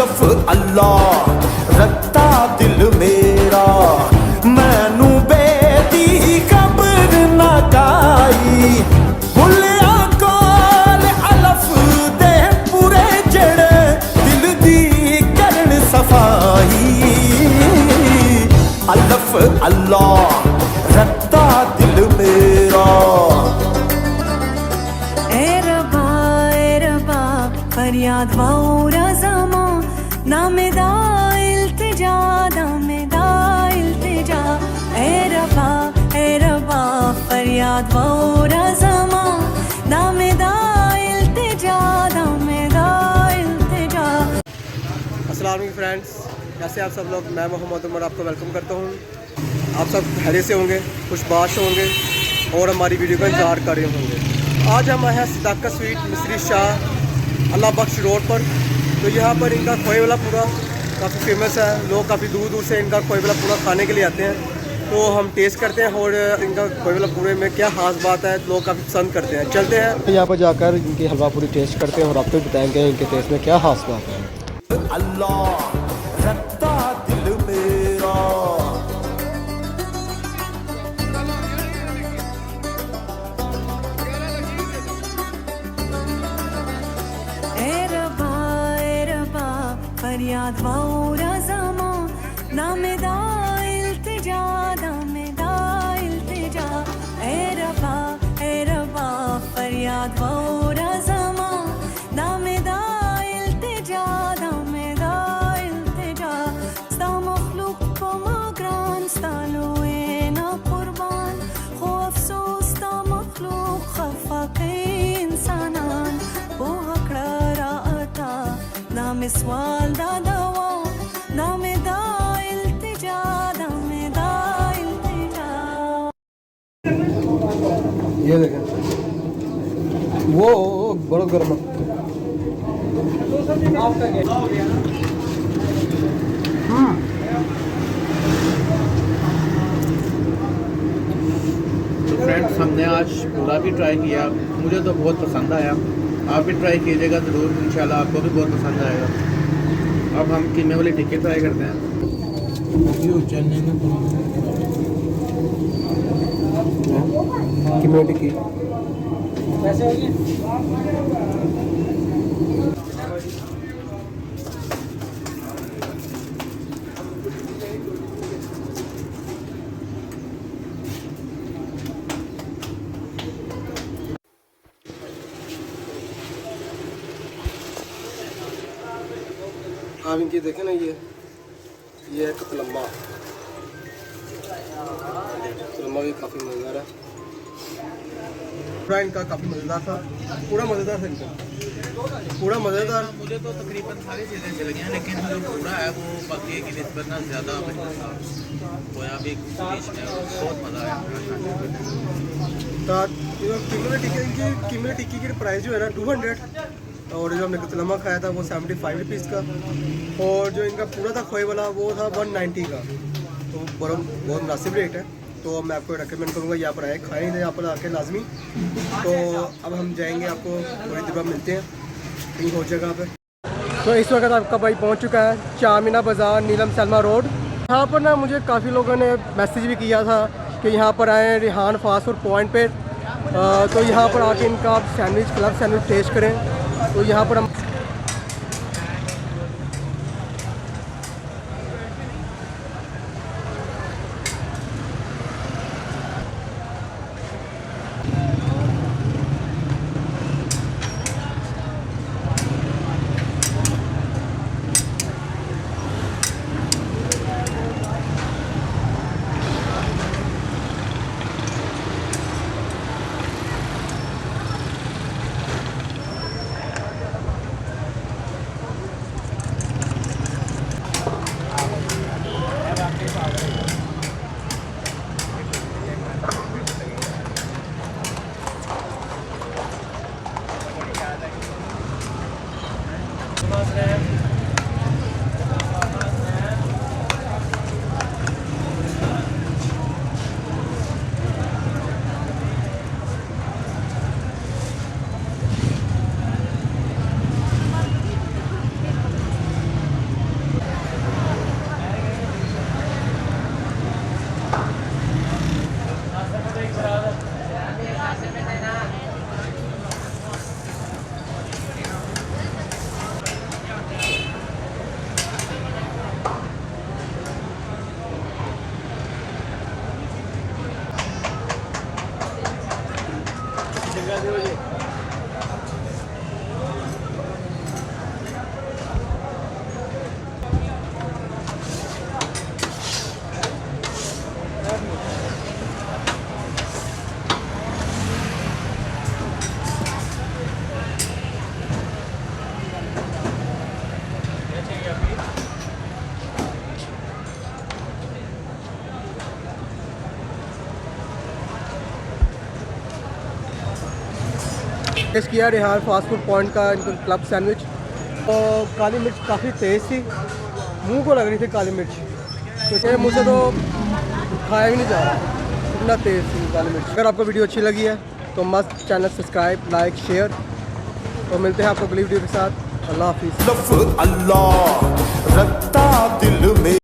अल्लाफ अल्लाह रखता दिल मेरा मैनू बेदी कब्र ना काई भुलिया कोल अल्लाफ दे पूरे जड़े दिल दी करन सफाई अल्लाफ अल्लाह रखता दिल मेरा। ए रबा फरियाद वाउरा ज़मा नामेदा इल्तिजा नामेदा इल्तिजा ए रबा फरियाद वाउरा ज़मा नामेदा इल्तिजा नामेदा इल्तिजा। अस्सलाम वालेकुम फ्रेंड्स, कैसे आप सब लोग। मैं मोहम्मद उमर आपको वेलकम करता हूँ। आप सब खैरियत से होंगे, खुशबाश होंगे और हमारी वीडियो का इंतजार कर रहे होंगे। आज हम आए हैं सदाकत स्वीट मिस्री शाह अल्लाह बख्श रोड पर। तो यहाँ पर इनका खोए वाला पूरा काफ़ी फेमस है। लोग काफ़ी दूर दूर से इनका खोए वाला पूरा खाने के लिए आते हैं। तो हम टेस्ट करते हैं और इनका खोए वाला पूरे में क्या खास बात है, लोग काफ़ी पसंद करते हैं। चलते हैं यहाँ पर जाकर इनकी हलवा पूरी टेस्ट करते हैं और आपको बताएंगे इनके टेस्ट में क्या खास बात है। अल्लाह रखता दिल मेरा। ए रबा फरियाद वाउरा ज़मा नामेदा इल्तिजा नामेदा इल्तिजा ए रबा फरियाद वाउरा ज़मा नामेदा इल्तिजा नामेदा इल्तिजा sta मखलूक को माग्रान स्तालोए ना कुर्बान खो अफसोस ता मखलूक खफा के इंसानान वो हकड़ा आता नाम सवाल दा दवा नामे दा इल्तिजा नामे दा इल्तिजा। ये देखें वो बड़ा गर्म फ्रेंड्स, हमने आज पूरा भी ट्राई किया, मुझे तो बहुत पसंद आया। आप भी ट्राई कीजिएगा ज़रूर, इंशाल्लाह आपको भी बहुत पसंद आएगा। अब हम कीमे वाली टिक्की ट्राई करते हैं। कीमे टिक्की आप इनकी देखें ना, ये है कतलम्मा भी काफ़ी मज़ेदार है। पूरा इनका काफ़ी मज़ेदार था, पूरा मज़ेदार था इनका, पूरा मज़ेदार। मुझे तो तकरीबन सारी चीज़ें चल गई हैं, लेकिन जो पूरा है वो बाकी की निस्बत ना ज़्यादा महंगा था। खोया भी बीच में बहुत मज़ा आया। कीमे टिक्की की प्राइस जो है ना 200, और जो हमने कतलम्मा खाया था वो 75 रुपीज़ का, और जो इनका पूरा था खोए वाला वो था 190 का। तो बहुत मुनासिब रेट है। तो मैं आपको रेकमेंड करूँगा यहाँ पर आए, खाएँ यहाँ पर आके लाजमी। तो अब हम जाएंगे, आपको थोड़ी देर बाद मिलते हैं कहीं और जगह पे। तो इस वक्त आपका भाई पहुँच चुका है चामिना बाज़ार, नीलम सलमा रोड। यहाँ पर ना मुझे काफ़ी लोगों ने मैसेज भी किया था कि यहाँ पर आएँ रिहान फास्ट फूड पॉइंट पर। तो यहाँ पर आके इनका सैंडविच क्लब सैंडविच टेस्ट करें। तो यहाँ पर हम टेस्ट किया रिहान फास्ट फूड पॉइंट का इनका क्लब सैंडविच। तो काली मिर्च काफ़ी तेज़ थी, मुंह को लग रही थी काली मिर्च, क्योंकि मुझसे तो खाया भी नहीं जा रहा, इतना तेज़ थी काली मिर्च। अगर आपको वीडियो अच्छी लगी है तो मस्त चैनल सब्सक्राइब, लाइक, शेयर। तो मिलते हैं आपको अगली वीडियो के साथ। अल्लाह हाफिज़। लफ अल्लाह रखता दिल में